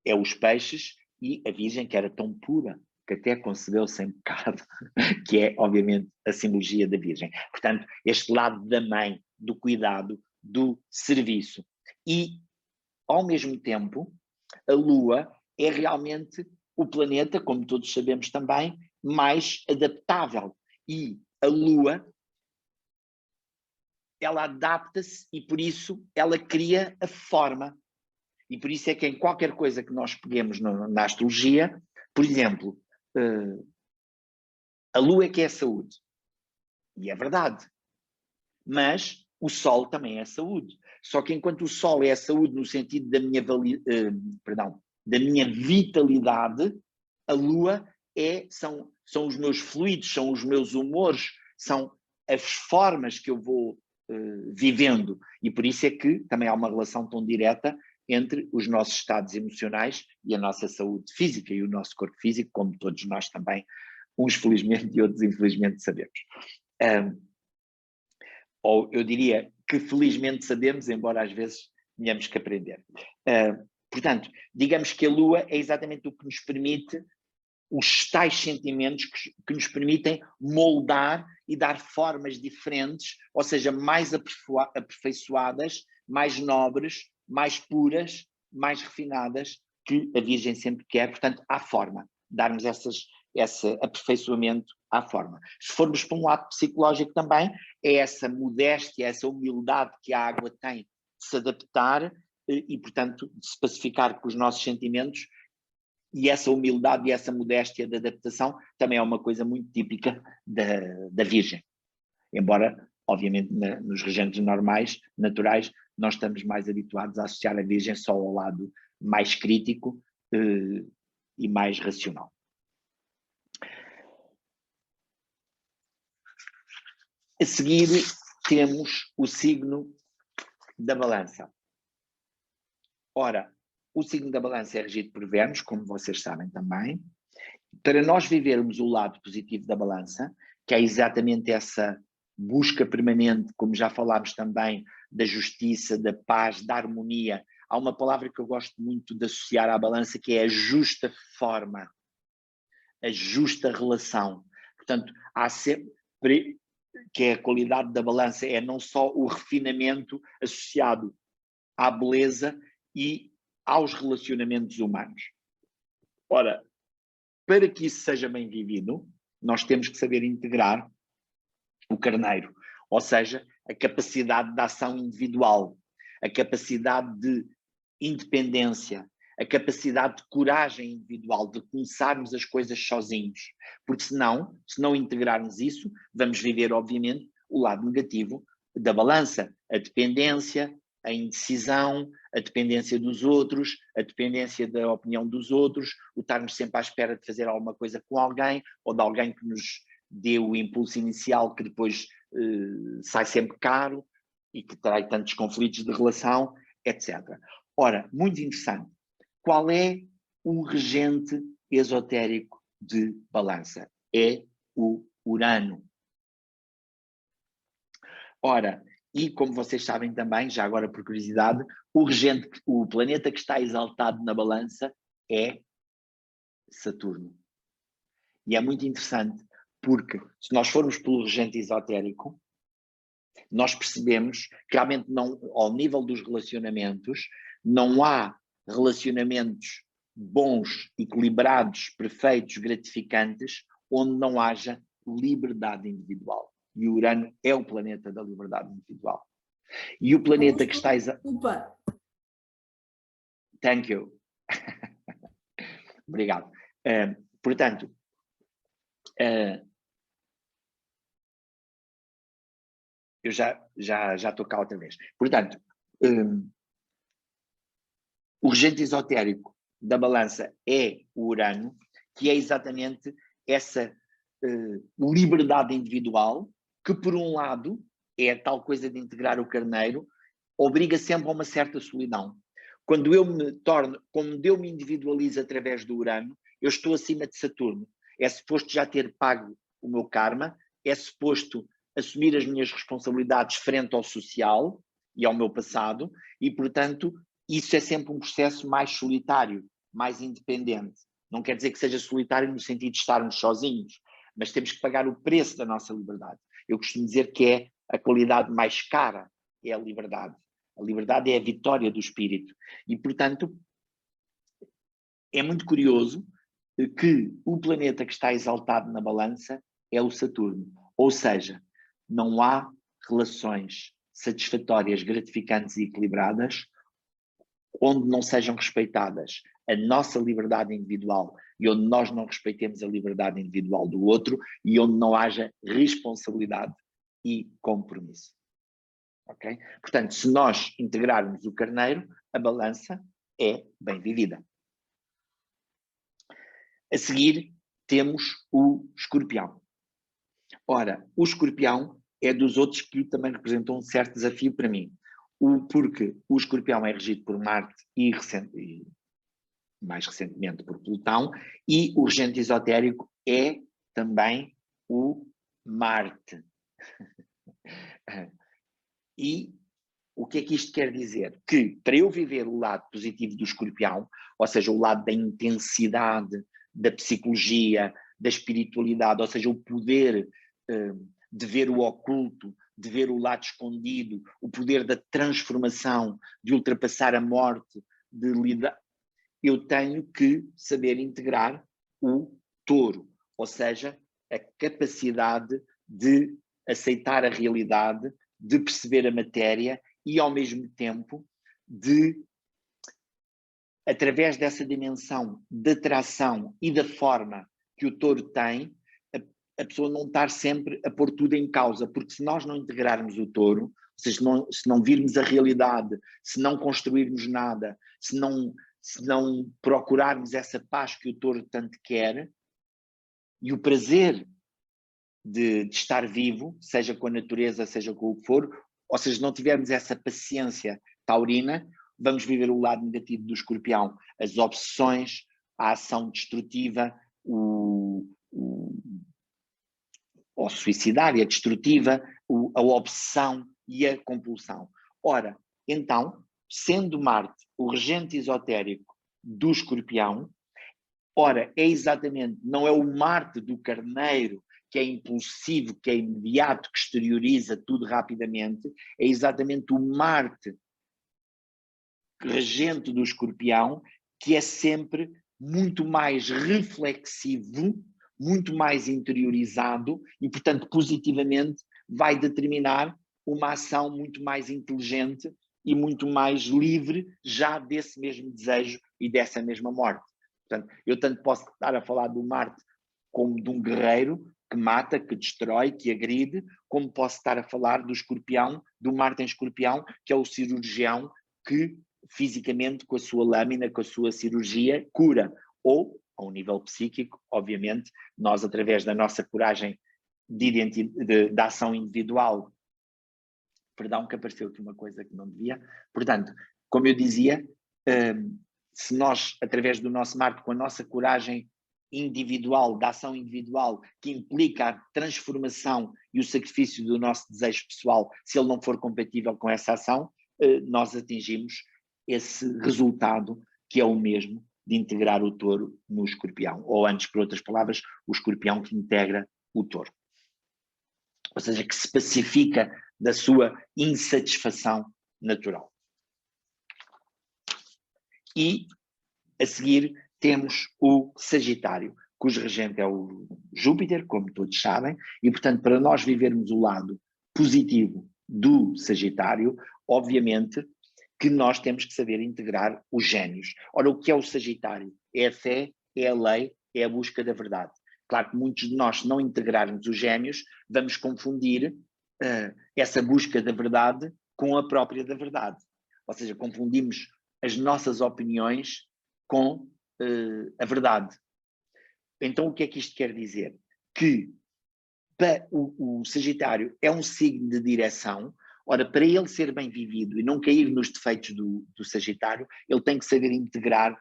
é os peixes, e a Virgem que era tão pura, que até concebeu sem pecado, que é, obviamente, a simbologia da Virgem. Portanto, este lado da mãe, do cuidado, do serviço. E, ao mesmo tempo, a Lua é realmente o planeta, como todos sabemos também, mais adaptável. E a Lua, ela adapta-se e, por isso, ela cria a forma. E por isso é que em qualquer coisa que nós peguemos na astrologia, por exemplo, a Lua é que é a saúde. E é verdade. Mas o Sol também é a saúde. Só que enquanto o Sol é a saúde no sentido da minha, da minha vitalidade, a Lua são os meus fluidos, são os meus humores, são as formas que eu vou vivendo. E por isso é que também há uma relação tão direta entre os nossos estados emocionais e a nossa saúde física e o nosso corpo físico, como todos nós também, uns felizmente e outros infelizmente sabemos. Ou eu diria que felizmente sabemos, embora às vezes tenhamos que aprender. Portanto, digamos que a Lua é exatamente o que nos permite os tais sentimentos que nos permitem moldar e dar formas diferentes, ou seja, mais aperfeiçoadas, mais nobres, mais puras, mais refinadas, que a Virgem sempre quer. Portanto, à forma, darmos esse aperfeiçoamento à forma. Se formos para um lado psicológico também, é essa modéstia, essa humildade que a água tem de se adaptar e, portanto, de se pacificar com os nossos sentimentos. E essa humildade e essa modéstia de adaptação também é uma coisa muito típica da Virgem. Embora, obviamente, nos regentes normais, naturais, nós estamos mais habituados a associar a Virgem só ao lado mais crítico e mais racional. A seguir, temos o signo da Balança. Ora, o signo da Balança é regido por Vênus, como vocês sabem também. Para nós vivermos o lado positivo da Balança, que é exatamente essa busca permanente, como já falámos também, da justiça, da paz, da harmonia. Há uma palavra que eu gosto muito de associar à Balança, que é a justa forma, a justa relação. Portanto, há sempre que a qualidade da Balança é não só o refinamento associado à beleza e aos relacionamentos humanos. Ora, para que isso seja bem vivido, nós temos que saber integrar o carneiro, ou seja, a capacidade de ação individual, a capacidade de independência, a capacidade de coragem individual, de começarmos as coisas sozinhos. Porque se não integrarmos isso, vamos viver, obviamente, o lado negativo da balança, a dependência, a indecisão, a dependência dos outros, a dependência da opinião dos outros, o estarmos sempre à espera de fazer alguma coisa com alguém, ou de alguém que nos dê o impulso inicial que depois sai sempre caro e que traz tantos conflitos de relação, etc. Ora, muito interessante. Qual é o regente esotérico de balança? É o Urano. Ora, e como vocês sabem também, já agora por curiosidade, o planeta que está exaltado na balança é Saturno. E é muito interessante, porque se nós formos pelo regente esotérico, nós percebemos que realmente não, ao nível dos relacionamentos, não há relacionamentos bons, equilibrados, perfeitos, gratificantes, onde não haja liberdade individual. E o Urano é o planeta da liberdade individual. E o planeta que está... Desculpa. Thank you. Obrigado. Portanto, eu já estou cá outra vez. Portanto, o regente esotérico da balança é o Urano, que é exatamente essa liberdade individual, que por um lado é a tal coisa de integrar o carneiro, obriga sempre a uma certa solidão. Quando eu me individualizo através do Urano, eu estou acima de Saturno. É suposto já ter pago o meu karma, é suposto assumir as minhas responsabilidades frente ao social e ao meu passado, e, portanto, isso é sempre um processo mais solitário, mais independente. Não quer dizer que seja solitário no sentido de estarmos sozinhos, mas temos que pagar o preço da nossa liberdade. Eu costumo dizer que é a qualidade mais cara, é a liberdade. A liberdade é a vitória do espírito. E, portanto, é muito curioso que o planeta que está exaltado na balança é o Saturno. Ou seja, não há relações satisfatórias, gratificantes e equilibradas onde não sejam respeitadas a nossa liberdade individual e onde nós não respeitemos a liberdade individual do outro e onde não haja responsabilidade e compromisso. Okay? Portanto, se nós integrarmos o carneiro, a balança é bem vivida. A seguir, temos o escorpião. Ora, o escorpião é dos outros que também representam um certo desafio para mim. Porque o escorpião é regido por Marte e mais recentemente por Plutão, e o regente esotérico é também o Marte. E o que é que isto quer dizer? Que para eu viver o lado positivo do escorpião, ou seja, o lado da intensidade, da psicologia, da espiritualidade, ou seja, o poder de ver o oculto, de ver o lado escondido, o poder da transformação, de ultrapassar a morte, de lidar, eu tenho que saber integrar o touro, ou seja, a capacidade de aceitar a realidade, de perceber a matéria e, ao mesmo tempo, de, através dessa dimensão de atração e da forma que o touro tem, a pessoa não estar sempre a pôr tudo em causa, porque se nós não integrarmos o touro, ou seja, se não virmos a realidade, se não construirmos nada, se não procurarmos essa paz que o touro tanto quer, e o prazer de estar vivo, seja com a natureza, seja com o que for, ou seja, se não tivermos essa paciência taurina, vamos viver o lado negativo do escorpião, as obsessões, a ação destrutiva, ou suicidária, destrutiva, a obsessão e a compulsão. Ora, então, sendo Marte o regente esotérico do escorpião, ora, é exatamente, não é o Marte do carneiro que é impulsivo, que é imediato, que exterioriza tudo rapidamente, é exatamente o Marte regente do escorpião que é sempre muito mais reflexivo, muito mais interiorizado e, portanto, positivamente vai determinar uma ação muito mais inteligente e muito mais livre já desse mesmo desejo e dessa mesma morte. Portanto, eu tanto posso estar a falar do Marte como de um guerreiro que mata, que destrói, que agride, como posso estar a falar do Escorpião, do Marte em Escorpião, que é o cirurgião que fisicamente, com a sua lâmina, com a sua cirurgia, cura. Ou, ao nível psíquico, obviamente, nós, através da nossa coragem de ação individual, perdão que apareceu aqui uma coisa que não devia, portanto, como eu dizia, se nós, através do nosso Marte, com a nossa coragem individual, da ação individual, que implica a transformação e o sacrifício do nosso desejo pessoal, se ele não for compatível com essa ação, nós atingimos esse resultado que é o mesmo de integrar o touro no escorpião, ou antes, por outras palavras, o escorpião que integra o touro. Ou seja, que se pacifica da sua insatisfação natural. E, a seguir, temos o Sagitário, cujo regente é o Júpiter, como todos sabem, e, portanto, para nós vivermos o lado positivo do Sagitário, obviamente que nós temos que saber integrar os génios. Ora, o que é o Sagitário? É a fé, é a lei, é a busca da verdade. Claro que muitos de nós, se não integrarmos os génios, vamos confundir essa busca da verdade com a própria da verdade. Ou seja, confundimos as nossas opiniões com a verdade. Então, o que é que isto quer dizer? Que o Sagitário é um signo de direção. Ora, para ele ser bem vivido e não cair nos defeitos do Sagitário, ele tem que saber integrar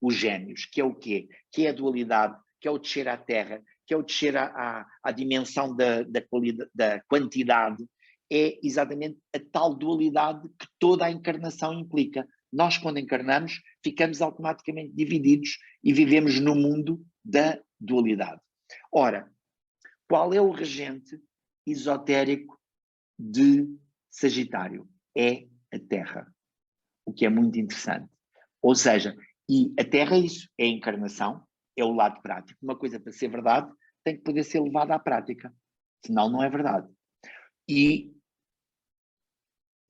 os génios, que é o quê? Que é a dualidade, que é o descer à terra, que é o descer à dimensão da quantidade, é exatamente a tal dualidade que toda a encarnação implica. Nós, quando encarnamos, ficamos automaticamente divididos e vivemos no mundo da dualidade. Ora, qual é o regente esotérico de Sagitário? É a Terra, o que é muito interessante. Ou seja, e a Terra é isso, é a encarnação, é o lado prático. Uma coisa, para ser verdade, tem que poder ser levada à prática, senão não é verdade. E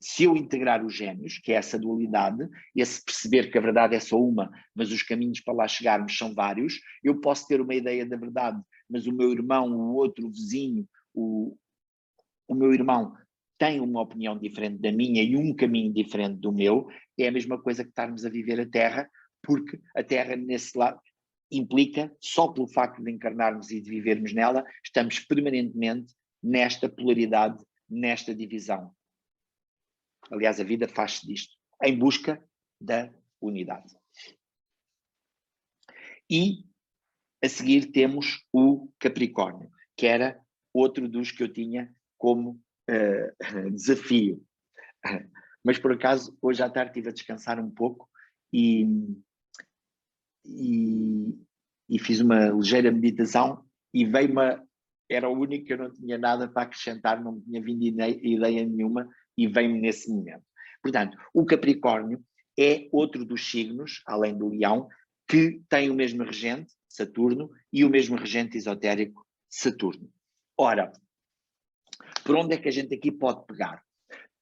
se eu integrar os génios, que é essa dualidade, esse perceber que a verdade é só uma, mas os caminhos para lá chegarmos são vários, eu posso ter uma ideia da verdade, mas o meu irmão, o outro, o vizinho, o meu irmão tem uma opinião diferente da minha e um caminho diferente do meu, é a mesma coisa que estarmos a viver a Terra, porque a Terra nesse lado implica, só pelo facto de encarnarmos e de vivermos nela, estamos permanentemente nesta polaridade, nesta divisão. Aliás, a vida faz-se disto, em busca da unidade. E, a seguir, temos o Capricórnio, que era outro dos que eu tinha como desafio. Mas, por acaso, hoje à tarde estive a descansar um pouco e fiz uma ligeira meditação e veio-me, era o único que eu não tinha nada para acrescentar, não me tinha vindo ideia nenhuma e veio-me nesse momento. Portanto, o Capricórnio é outro dos signos, além do Leão, que tem o mesmo regente, Saturno, e o mesmo regente esotérico, Saturno. Ora, por onde é que a gente aqui pode pegar?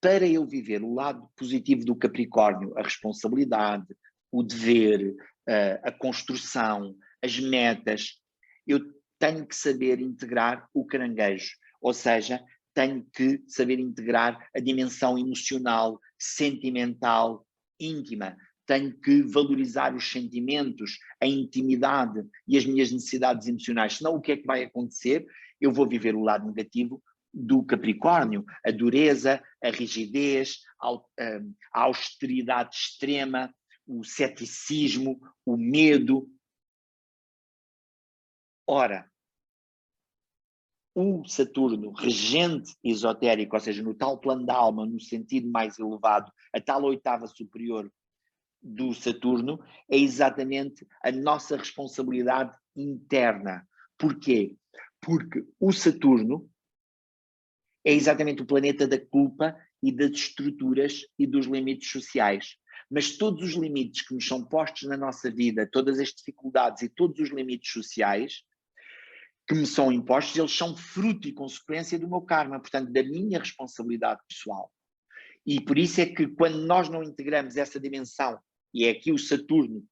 Para eu viver o lado positivo do Capricórnio, a responsabilidade, o dever, a construção, as metas, eu tenho que saber integrar o Caranguejo, ou seja, tenho que saber integrar a dimensão emocional, sentimental, íntima. Tenho que valorizar os sentimentos, a intimidade e as minhas necessidades emocionais. Senão, o que é que vai acontecer? Eu vou viver o lado negativo do Capricórnio, a dureza, a rigidez, a austeridade extrema, o ceticismo, o medo. Ora, o Saturno, regente esotérico, ou seja, no tal plano da alma, no sentido mais elevado, a tal oitava superior do Saturno, é exatamente a nossa responsabilidade interna. Porquê? Porque o Saturno é exatamente o planeta da culpa e das estruturas e dos limites sociais. Mas todos os limites que nos são postos na nossa vida, todas as dificuldades e todos os limites sociais que me são impostos, eles são fruto e consequência do meu karma, portanto, da minha responsabilidade pessoal. E por isso é que quando nós não integramos essa dimensão, e é aqui o Saturno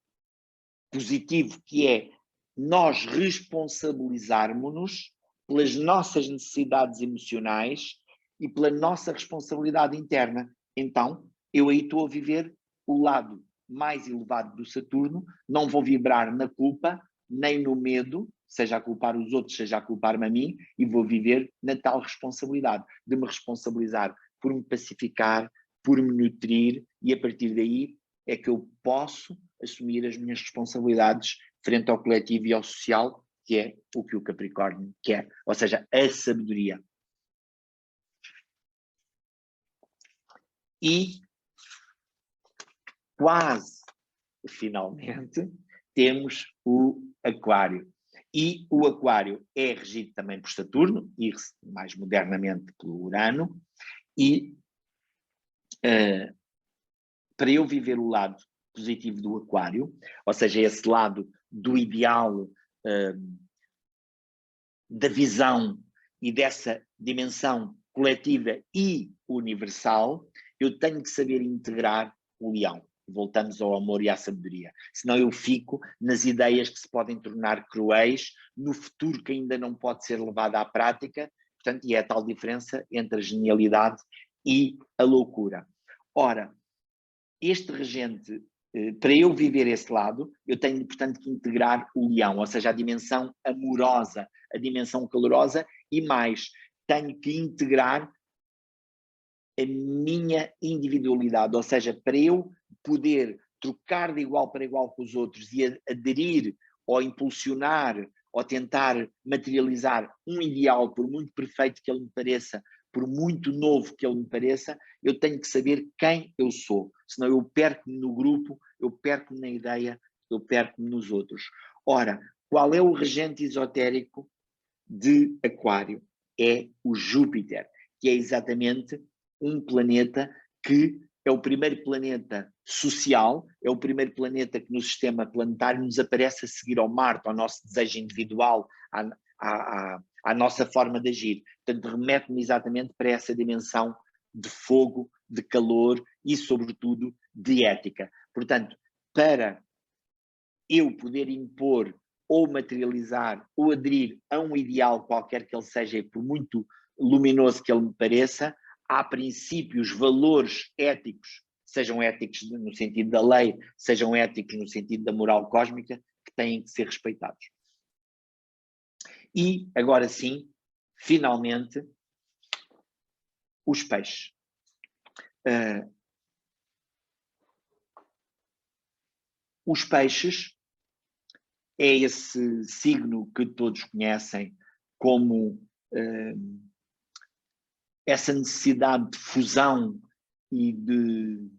positivo, que é nós responsabilizarmos-nos pelas nossas necessidades emocionais e pela nossa responsabilidade interna. Então, eu aí estou a viver o lado mais elevado do Saturno, não vou vibrar na culpa, nem no medo, seja a culpar os outros, seja a culpar-me a mim, e vou viver na tal responsabilidade, de me responsabilizar por me pacificar, por me nutrir, e a partir daí é que eu posso assumir as minhas responsabilidades frente ao coletivo e ao social, que é o que o Capricórnio quer, ou seja, a sabedoria. E quase, finalmente, temos o Aquário. E o Aquário é regido também por Saturno, e mais modernamente pelo Urano, e para eu viver o lado positivo do Aquário, ou seja, esse lado do ideal, da visão e dessa dimensão coletiva e universal, eu tenho que saber integrar o leão. Voltamos ao amor e à sabedoria. Senão eu fico nas ideias que se podem tornar cruéis, no futuro que ainda não pode ser levado à prática, portanto, e é a tal diferença entre a genialidade e a loucura. Ora, este regente, para eu viver esse lado, eu tenho, portanto, que integrar o leão, ou seja, a dimensão amorosa, a dimensão calorosa, e mais, tenho que integrar a minha individualidade, ou seja, para eu poder trocar de igual para igual com os outros e aderir ou impulsionar ou tentar materializar um ideal, por muito perfeito que ele me pareça, por muito novo que ele me pareça, eu tenho que saber quem eu sou, senão eu perco-me no grupo, eu perco-me na ideia, eu perco-me nos outros. Ora, qual é o regente esotérico de Aquário? É o Júpiter, que é exatamente um planeta que é o primeiro planeta social, é o primeiro planeta que no sistema planetário nos aparece a seguir ao Marte, ao nosso desejo individual, à nossa forma de agir. Portanto, remete-me exatamente para essa dimensão de fogo, de calor e, sobretudo, de ética. Portanto, para eu poder impor ou materializar ou aderir a um ideal qualquer que ele seja, por muito luminoso que ele me pareça, há princípios, valores éticos, sejam éticos no sentido da lei, sejam éticos no sentido da moral cósmica, que têm que ser respeitados. E, agora sim, finalmente, os peixes. Os peixes é esse signo que todos conhecem como essa necessidade de fusão e de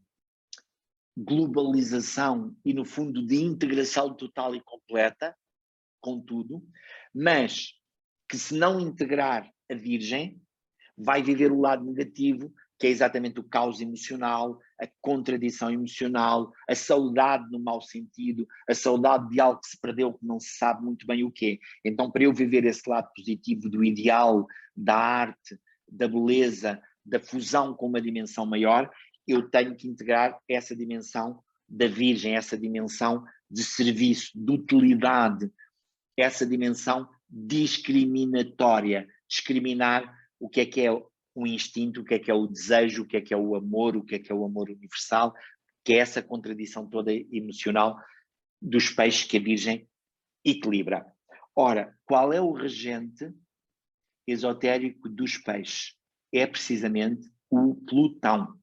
globalização e, no fundo, de integração total e completa com tudo, mas que, se não integrar a Virgem, vai viver o lado negativo, que é exatamente o caos emocional, a contradição emocional, a saudade no mau sentido, a saudade de algo que se perdeu, que não se sabe muito bem o quê. Então, para eu viver esse lado positivo do ideal, da arte, da beleza, da fusão com uma dimensão maior, eu tenho que integrar essa dimensão da Virgem, essa dimensão de serviço, de utilidade, essa dimensão discriminatória, discriminar o que é um instinto, o que é o desejo, o que é o amor, o que é o amor universal, que é essa contradição toda emocional dos peixes que a Virgem equilibra. Ora, qual é o regente esotérico dos peixes? É precisamente o Plutão.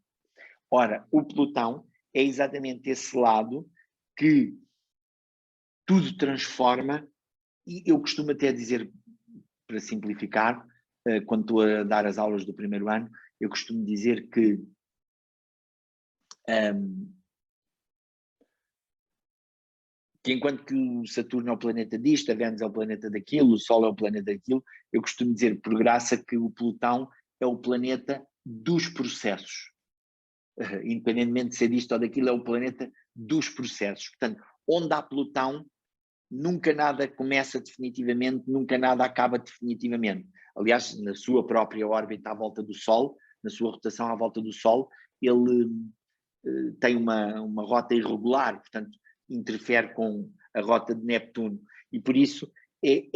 Ora, o Plutão é exatamente esse lado que tudo transforma, e eu costumo até dizer, para simplificar, quando estou a dar as aulas do primeiro ano, eu costumo dizer que enquanto que o Saturno é o planeta disto, a Vênus é o planeta daquilo, o Sol é o planeta daquilo, eu costumo dizer, por graça, que o Plutão é o planeta dos processos. independentemente de ser isto ou daquilo, é o planeta dos processos. Portanto, onde há Plutão, nunca nada começa definitivamente, nunca nada acaba definitivamente. Aliás, na sua própria órbita à volta do Sol, na sua rotação à volta do Sol, ele tem uma rota irregular, portanto, interfere com a rota de Neptuno. E por isso é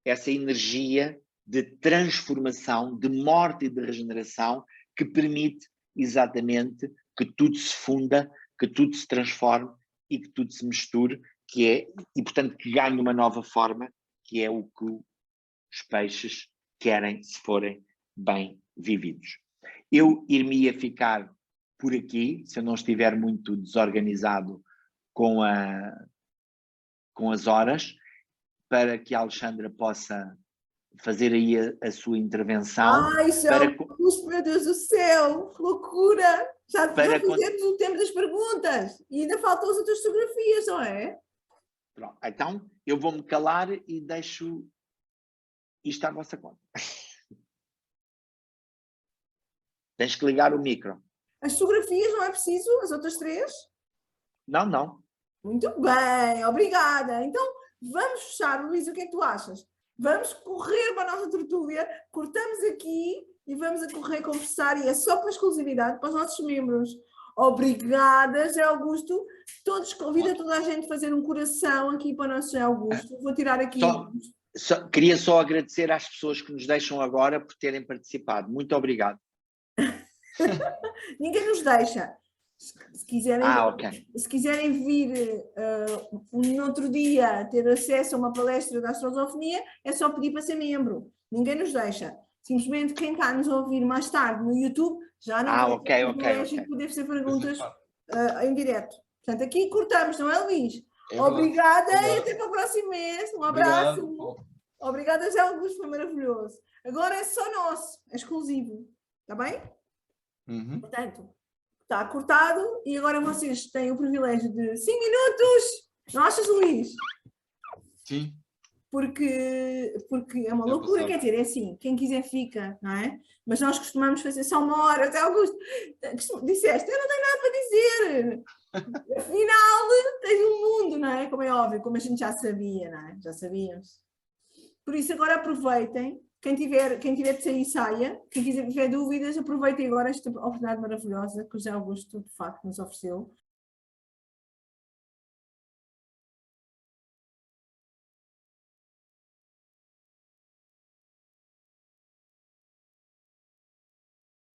essa energia de transformação, de morte e de regeneração que permite exatamente que tudo se funda, que tudo se transforme e que tudo se misture, e portanto que ganhe uma nova forma, que é o que os peixes querem se forem bem vividos. Eu iria ficar por aqui, se eu não estiver muito desorganizado com as horas, para que a Alexandra possa fazer aí a sua intervenção. Ai, meu Deus do céu, que loucura! Já fizemos o tempo das perguntas e ainda faltam as outras fotografias, não é? Pronto, então eu vou-me calar e deixo isto à vossa conta. Tens que ligar o micro. As fotografias não é preciso? As outras 3? Não, não. Muito bem, obrigada. Então, vamos fechar, Luís, o que é que tu achas? Vamos correr para a nossa tertúlia, cortamos aqui e vamos a correr conversar, e é só para exclusividade para os nossos membros. Obrigada, José Augusto. Convida toda a gente a fazer um coração aqui para o nosso José Augusto. Vou tirar aqui... Queria só agradecer às pessoas que nos deixam agora por terem participado. Muito obrigado. Ninguém nos deixa. Se quiserem, ok. Se quiserem vir um outro dia ter acesso a uma palestra da astrosofonia, é só pedir para ser membro. Ninguém nos deixa. Simplesmente quem está a nos ouvir mais tarde no YouTube já não tem o privilégio de poder fazer perguntas em direto. Portanto, aqui cortamos, não é, Luís? Obrigada e até para o próximo mês. Um abraço. Obrigada, José Augusto, foi maravilhoso. Agora é só nosso, é exclusivo. Está bem? Uhum. Portanto, está cortado e agora vocês têm o privilégio de 5 minutos. Não achas, Luís? Sim. Porque é uma loucura, quer dizer, é assim, quem quiser fica, não é? Mas nós costumamos fazer só 1 hora. Até Augusto, disseste, eu não tenho nada para dizer. Afinal, tens um mundo, não é? Como é óbvio, como a gente já sabia, não é? Já sabíamos. Por isso, agora aproveitem. Quem tiver de sair, saia. Quem tiver dúvidas, aproveitem agora esta oportunidade maravilhosa que o José Augusto, de facto, nos ofereceu.